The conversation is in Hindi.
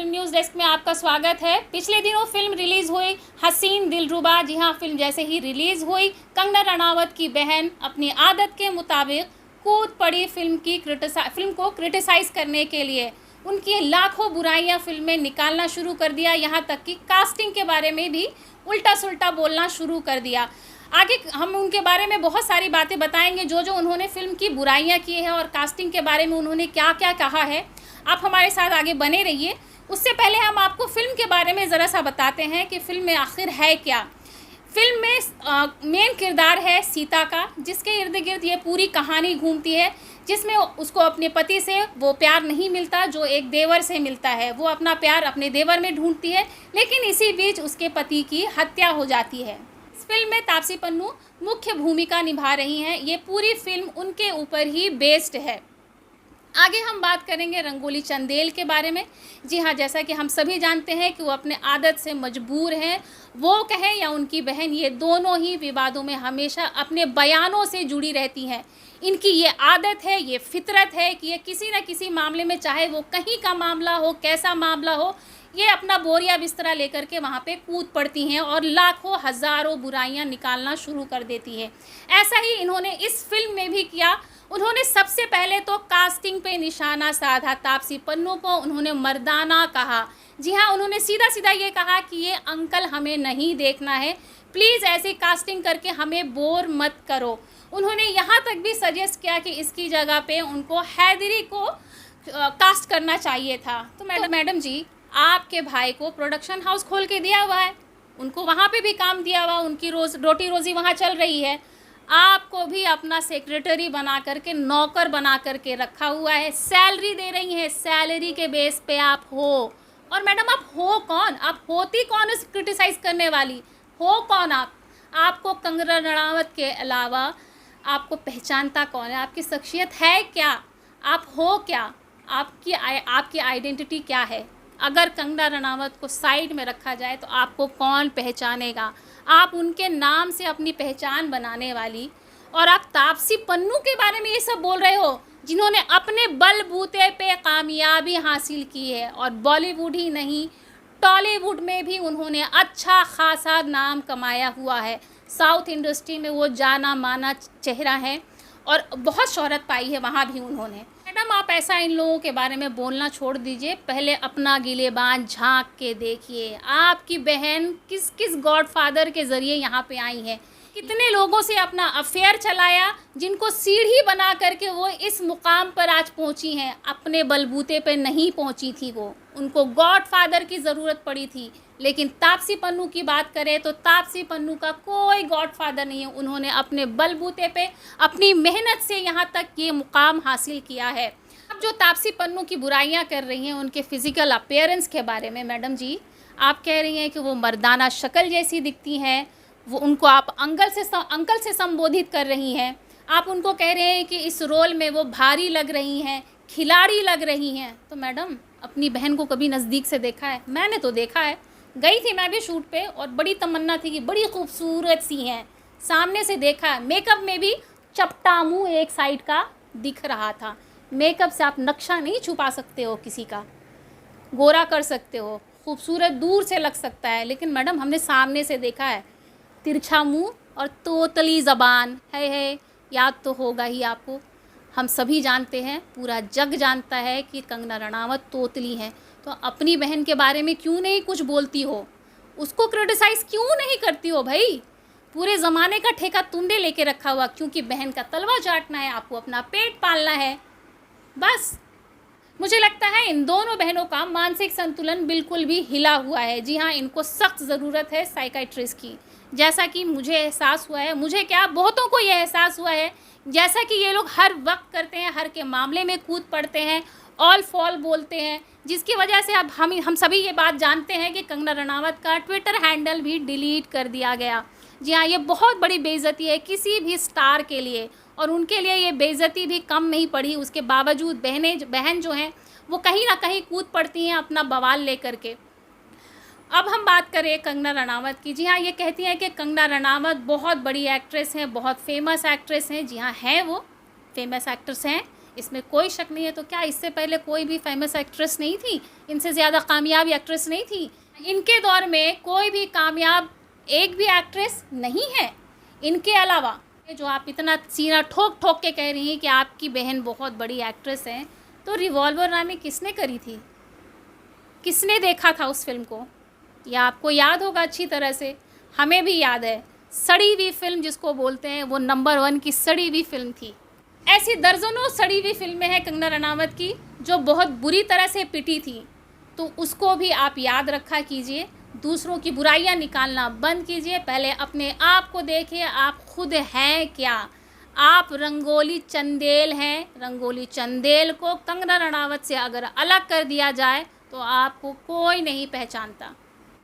फिल्म न्यूज़ डेस्क में आपका स्वागत है। पिछले दिनों फिल्म रिलीज़ हुई हसीन दिलरुबा। जी हाँ, फिल्म जैसे ही रिलीज़ हुई, कंगना रनावत की बहन अपनी आदत के मुताबिक कूद पड़ी फिल्म को क्रिटिसाइज़ करने के लिए। उनकी लाखों बुराइयां फिल्म में निकालना शुरू कर दिया, यहाँ तक कि कास्टिंग के बारे में भी उल्टा सुल्टा बोलना शुरू कर दिया। आगे हम उनके बारे में बहुत सारी बातें बताएंगे, जो जो उन्होंने फिल्म की बुराइयां की है और कास्टिंग के बारे में उन्होंने क्या क्या कहा है। आप हमारे साथ आगे बने रहिए। उससे पहले हम आपको फ़िल्म के बारे में ज़रा सा बताते हैं कि फ़िल्म में आखिर है क्या। फिल्म में मेन किरदार है सीता का, जिसके इर्द गिर्द ये पूरी कहानी घूमती है, जिसमें उसको अपने पति से वो प्यार नहीं मिलता जो एक देवर से मिलता है। वो अपना प्यार अपने देवर में ढूंढती है, लेकिन इसी बीच उसके पति की हत्या हो जाती है। इस फिल्म में तापसी पन्नू मुख्य भूमिका निभा रही हैं। ये पूरी फिल्म उनके ऊपर ही बेस्ड है। आगे हम बात करेंगे रंगोली चंदेल के बारे में। जी हाँ, जैसा कि हम सभी जानते हैं कि वो अपने आदत से मजबूर हैं। वो कहें या उनकी बहन, ये दोनों ही विवादों में हमेशा अपने बयानों से जुड़ी रहती हैं। इनकी ये आदत है, ये फितरत है कि ये किसी न किसी मामले में, चाहे वो कहीं का मामला हो, कैसा मामला हो, ये अपना बोरिया बिस्तरा लेकर के वहाँ पे कूद पड़ती हैं और लाखों हज़ारों बुराइयाँ निकालना शुरू कर देती हैं। ऐसा ही इन्होंने इस फिल्म में भी किया। उन्होंने सबसे पहले तो कास्टिंग पे निशाना साधा। तापसी पन्नू को उन्होंने मर्दाना कहा। जी हाँ, उन्होंने सीधा सीधा ये कहा कि ये अंकल हमें नहीं देखना है, प्लीज़ ऐसी कास्टिंग करके हमें बोर मत करो। उन्होंने यहाँ तक भी सजेस्ट किया कि इसकी जगह पे उनको हैदरी को कास्ट करना चाहिए था। तो मैडम जी, आपके भाई को प्रोडक्शन हाउस खोल के दिया हुआ है, उनको वहाँ पे भी काम दिया हुआ, उनकी रोटी रोज़ी वहाँ चल रही है। आपको भी अपना सेक्रेटरी बना करके, नौकर बना करके रखा हुआ है, सैलरी दे रही हैं, सैलरी के बेस पे आप हो। और मैडम, आप हो कौन? आप होती कौन उस क्रिटिसाइज़ करने वाली? हो कौन आप? आपको कंगना रनावत के अलावा आपको पहचानता कौन है? आपकी शख्सियत है क्या? आप हो क्या? आपकी आइडेंटिटी क्या है? अगर कंगना रनावत को साइड में रखा जाए तो आपको कौन पहचानेगा? आप उनके नाम से अपनी पहचान बनाने वाली, और आप तापसी पन्नू के बारे में ये सब बोल रहे हो, जिन्होंने अपने बलबूते पे कामयाबी हासिल की है। और बॉलीवुड ही नहीं, टॉलीवुड में भी उन्होंने अच्छा खासा नाम कमाया हुआ है। साउथ इंडस्ट्री में वो जाना माना चेहरा है और बहुत शोहरत पाई है वहाँ भी उन्होंने। मैडम, आप ऐसा इन लोगों के बारे में बोलना छोड़ दीजिए। पहले अपना गिलेबान झांक के देखिए। आपकी बहन किस किस गॉडफादर के ज़रिए यहाँ पे आई है, कितने लोगों से अपना अफेयर चलाया, जिनको सीढ़ी बना करके वो इस मुकाम पर आज पहुँची हैं। अपने बलबूते पे नहीं पहुँची थी वो, उनको गॉडफादर की ज़रूरत पड़ी थी। लेकिन तापसी पन्नू की बात करें तो तापसी पन्नू का कोई गॉडफादर नहीं है। उन्होंने अपने बलबूते पे, अपनी मेहनत से यहाँ तक ये मुकाम हासिल किया है। अब जो तापसी पन्नू की बुराइयाँ कर रही हैं उनके फ़िज़िकल अपीयरेंस के बारे में, मैडम जी, आप कह रही हैं कि वो मर्दाना शक्ल जैसी दिखती हैं, वो उनको आप अंकल से संबोधित कर रही हैं। आप उनको कह रहे हैं कि इस रोल में वो भारी लग रही हैं, खिलाड़ी लग रही हैं। तो मैडम, अपनी बहन को कभी नज़दीक से देखा है? मैंने तो देखा है, गई थी मैं भी शूट पे, और बड़ी तमन्ना थी कि बड़ी खूबसूरत सी हैं। सामने से देखा, मेकअप में भी चपटा मुँह एक साइड का दिख रहा था। मेकअप से आप नक्शा नहीं छुपा सकते हो, किसी का गोरा कर सकते हो, खूबसूरत दूर से लग सकता है, लेकिन मैडम हमने सामने से देखा है, तिरछा मुँह और तोतली ज़बान है। याद तो होगा ही आपको। हम सभी जानते हैं, पूरा जग जानता है कि कंगना रनावत तोतली हैं। तो अपनी बहन के बारे में क्यों नहीं कुछ बोलती हो? उसको क्रिटिसाइज़ क्यों नहीं करती हो भाई? पूरे ज़माने का ठेका तुमने लेके रखा हुआ, क्योंकि बहन का तलवा चाटना है, आपको अपना पेट पालना है। बस मुझे लगता है इन दोनों बहनों का मानसिक संतुलन बिल्कुल भी हिला हुआ है। जी हाँ, इनको सख्त ज़रूरत है साइकाइट्रिस्ट की। जैसा कि मुझे एहसास हुआ है, मुझे क्या, बहुतों को ये एहसास हुआ है, जैसा कि ये लोग हर वक्त करते हैं, हर के मामले में कूद पड़ते हैं, ऑल फॉल बोलते हैं, जिसकी वजह से अब हम सभी ये बात जानते हैं कि कंगना रनावत का ट्विटर हैंडल भी डिलीट कर दिया गया। जी हाँ, ये बहुत बड़ी बेइज्जती है किसी भी स्टार के लिए, और उनके लिए ये बेइज्जती भी कम नहीं पड़ी। उसके बावजूद बहन जो हैं वो कहीं ना कहीं कूद पड़ती हैं अपना बवाल लेकर के। अब हम बात करें कंगना रनावत की। जी हाँ, ये कहती हैं कि कंगना रनावत बहुत बड़ी एक्ट्रेस हैं, बहुत फेमस एक्ट्रेस हैं। जी हाँ, हैं, वो फेमस एक्ट्रेस हैं, इसमें कोई शक नहीं है। तो क्या इससे पहले कोई भी फेमस एक्ट्रेस नहीं थी, इनसे ज़्यादा कामयाब एक्ट्रेस नहीं थी? इनके दौर में कोई भी कामयाब एक भी एक्ट्रेस नहीं है इनके अलावा। जो आप इतना सीना ठोक ठोक के कह रही हैं कि आपकी बहन बहुत बड़ी एक्ट्रेस है, तो रिवॉल्वर नामी किसने करी थी? किसने देखा था उस फिल्म को? या आपको याद होगा अच्छी तरह से, हमें भी याद है। सड़ी हुई फिल्म जिसको बोलते हैं, वो नंबर 1 की सड़ी हुई फिल्म थी। ऐसी दर्जनों सड़ी हुई फिल्में हैं कंगना रनावत की जो बहुत बुरी तरह से पिटी थी, तो उसको भी आप याद रखा कीजिए। दूसरों की बुराइयां निकालना बंद कीजिए, पहले अपने आप को देखिए, आप खुद हैं क्या? आप रंगोली चंदेल हैं। रंगोली चंदेल को कंगना रनावत से अगर अलग कर दिया जाए तो आपको कोई नहीं पहचानता।